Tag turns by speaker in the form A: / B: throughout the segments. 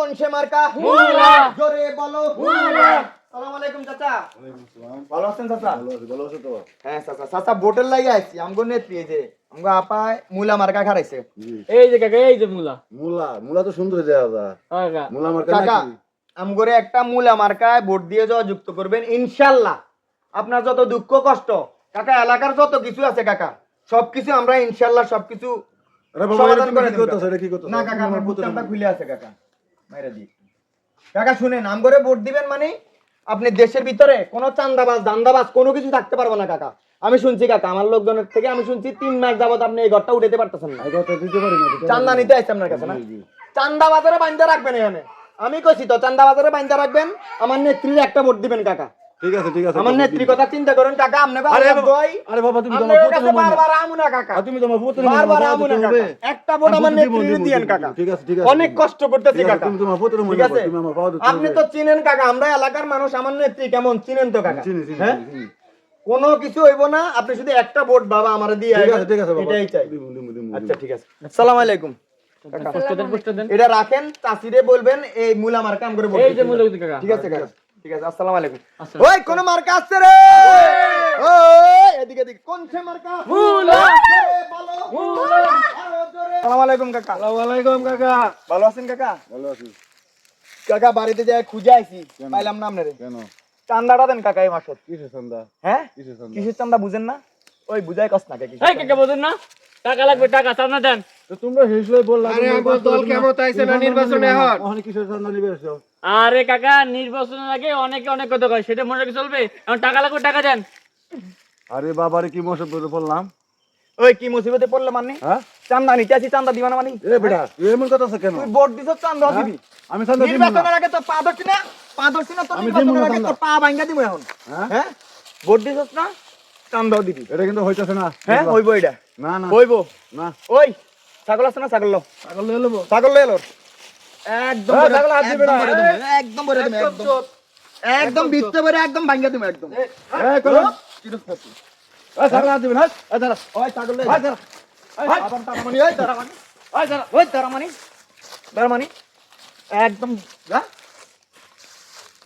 A: কোন সে মার্কা?
B: মুলা।
A: জোরে বলো
B: মুলা।
A: আসসালামু আলাইকুম চাচা।
C: ওয়ালাইকুম আসসালাম।
A: ভালো আছেন চাচা?
C: ভালো আছো তো?
A: হ্যাঁ চাচা, চাচা ভোটের লাগি আইছি। আমগো নেত্রী এই যে আমগো আপায় মুলা মার্কা খারাইছে।
C: জি।
B: এই যে কাকা, এই যে মুলা।
C: মুলা, মুলা তো সুন্দর দেয়া যায়।
B: কাকা
C: মুলা মার্কা
A: কাকা
C: নাকি?
A: আমগরে একটা মুলা মার্কায় ভোট দিয়ে যাওয়া যুক্ত করবেন ইনশাআল্লাহ। আপনার যত দুঃখ কষ্ট কাকা, এলাকার যত কিছু আছে কাকা, সবকিছু আমরা ইনশাআল্লাহ সবকিছু
C: আরে বাবা,
A: সমাধান
C: এটা
A: করে
C: কি
A: দেব
C: করতেছ?
A: কাকা।
C: এটা কি করতেছ?
A: না কাকা, আমার বুকটা খুলে আছে কাকা, মাইরা দি। কাকা শুনেন, আমগরে ভোট দিবেন মানে আপনি দেশের ভিতরে কোনো চান্দাবাজ দান্দাবাজ কোনো কিছু থাকতে পারবো না কাকা। আমি শুনছি কাকা, আমার লোকজনের থেকে আমি শুনছি 3 মাস যাবত আপনি এই ঘরটা উঠাতে পারতেছেন না।
C: এই কথা দিতে পারি না।
A: চান্দা নিতে আসছে আপনার কাছে না?
C: জি, জি।
A: চান্দা বাজারে বাইন্দা রাখবেন এখানে। আমি কইছি তো চান্দা বাজারে বাইন্দা রাখবেন। আমার নেত্রীর একটা ভোট দিবেন কাকা।
C: ঠিক আছে, ঠিক আছে।
A: আমার নেত্রী কথা চিন্তা করেন কাকা। আপনাকে
C: আরে
A: আল্লাহ
C: বাবা,
A: দই।
C: আরে বাবা, তুমি তো
A: আপনার
C: আমার
A: কাছে
C: পুত্র নয়।
A: বারবার আমু না কাকা।
C: তুমি তো আমার পুত্র নয়,
A: বারবার
C: আমার
A: আমু না
C: পুত্র
A: কাকা।
C: হবে।
A: একটা ভোট আমার
C: আমি দিব,
A: নেত্রীর
C: দিব,
A: দিয়েন
C: দিব,
A: কাকা।
C: ঠিক আছে, ঠিক আছে।
A: অনেক কষ্ট করতেছি
C: ঠিক আছে,
A: কাকা।
C: তুমি তোমার পুত্র নয়,
A: ঠিক আছে?
C: তুমি আমার পাওয়া দিতে
A: আপনি
C: হবে।
A: তো চিনেন কাকা, আমরা এলাকার মানুষ, আমার নেত্রী কেমন চিনেন তো কাকা।
C: চিনি, চিনি,
A: হ্যাঁ?
C: চিনি।
A: কোনো কিছু হইব না, আপনি শুধু একটা ভোট বাবা আমারে দিয়ে
C: ঠিক
A: আইবেন।
C: আছে, ঠিক আছে বাবা।
A: এটাই চাই।
C: দিব, দিব, দিব,
A: আচ্ছা
C: দিব।
A: ঠিক আছে। আসসালামু আলাইকুম। কাকা
B: পোস্টার দেন, পোস্টার দেন।
A: এটা রাখেন, চাচিরে বলবেন এই মুলা মার্কা আম করে ভোট
B: এই যে
A: দিতে
B: মুলা
A: হবে।
B: কাকা।
A: ঠিক আছে কাকা, ঠিক আছে। আসসালামু আলাইকুম।
B: আসসালাম।
A: ওই কোন মার্কা আসছে রে? ওই এদিকে এদিকে, কোন সে মার্কা?
B: মুলা।
A: জোরে বলো।
B: মুলা।
A: আরো জোরে। আসসালামু আলাইকুম কাকা।
C: আসসালামু আলাইকুম কাকা।
A: ভালো আছেন কাকা?
C: ভালো আছি।
A: কাকা বাড়িতে যাই খুঁজে আইছি, পাইলাম না আপনারে।
C: কেন?
A: চান্দাটা দেন কাকা এই মাসের।
C: কিসের চান্দা?
A: হ্যাঁ?
C: কিসের চান্দা?
A: কিসের চান্দা বুঝেন না? ওই বুঝাই কস না কাকা।
B: এই কাকা বোঝেন না? টাকা লাগবে, টাকা চান্দা দেন।
C: তো তোমরা হিসেবে বললা।
D: আরে আমার দল কেমন আইছে না নির্বাচনে এখন?
C: ওখানে কিসের চান্দা নিবে এসো?
B: আরে কাকা, নির্বাচনের আগে অনেকে অনেক কথা কয়, সেটা মনে রেখে চলবে। এখন টাকা লাগবে, টাকা দেন।
C: আরে বাবারে, কি মশা বললাম?
A: ওই কি মুসিবতে পড়লে মানে?
C: হ্যাঁ?
A: চান্দা নিতে আসি, চান্দা দিবা না মানে?
C: এ বেটা, তুই এমন কথা আছে কেন?
A: তুই ভোট দিছ, চান্দা
C: হ্যাঁ?
A: দিবি।
C: আমি চান্দা দিব না।
A: নির্বাচনের আগে তো পা ধরছি না, পা ধরছি না, তোর
C: আমি
A: নির্বাচনের
C: দিব না
A: আগে
C: চান্দা।
A: তোর পা ভাঙ্গা দিব এখন।
C: হ্যাঁ?
A: হ্যাঁ? ভোট দিছস না, চান্দাও দিবি।
C: এটা কিন্তু হইতাছে না।
A: হ্যাঁ হইব এটা,
C: না না
A: হইব।
C: না।
A: ওই ছাগল আছে না, ছাগল লো,
C: পাগল হয়ে লবো।
A: ছাগল লয়ে এলো। একদম
C: এই,
A: ভরে-
C: ছাগল হাত দিবে না।
A: একদম ভরে দিবো, একদম ভরে দিবো, একদম একদম ভিতরে ভরে একদম ভাঙ্গা দিব একদম।
C: এই কলম। এই ছাগল হাত দিবে না। এই দাঁড়া।
A: ওই ছাগল লয়ে
C: এই দাঁড়া।
A: আবার তারামানি, ওই তারামানি,
C: এই দাঁড়া।
A: ওই তারামানি, তারামানি একদম যা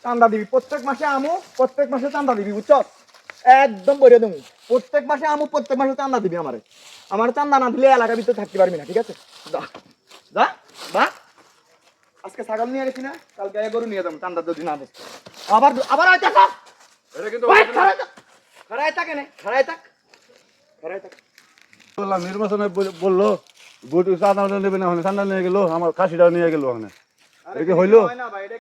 A: চান্দা দিবি। প্রত্যেক মাসে আমু, প্রত্যেক মাসে চান্দা দিবি, বুঝছ? একদম বলে দেবো, প্রত্যেক মাসে আমু, প্রত্যেক মাসে চান্দা দিবি আমারে। আমার চান্দা না দিলে এলাকার ভিতরে থাকতে পারবি না, ঠিক আছে? যা যা যা। আজকে ছাগল নিয়ে গেছি না, কালকে গরু নিয়ে যাবো, চান্দা যদি না দিস। আবার আবার আয় থাক,
C: এটা কিন্তু
A: খারাই থাকে না, খারাই থাক, খারাই থাক।
C: বললাম নির্বাচনে বললো ভোট চাঁদা নেবে না, ওখানে চাঁদা নিয়ে গেলো, আমার খাসিটাও নিয়ে গেলো ওখানে। এটা কি হইলো?
A: হয় না ভাই, এটা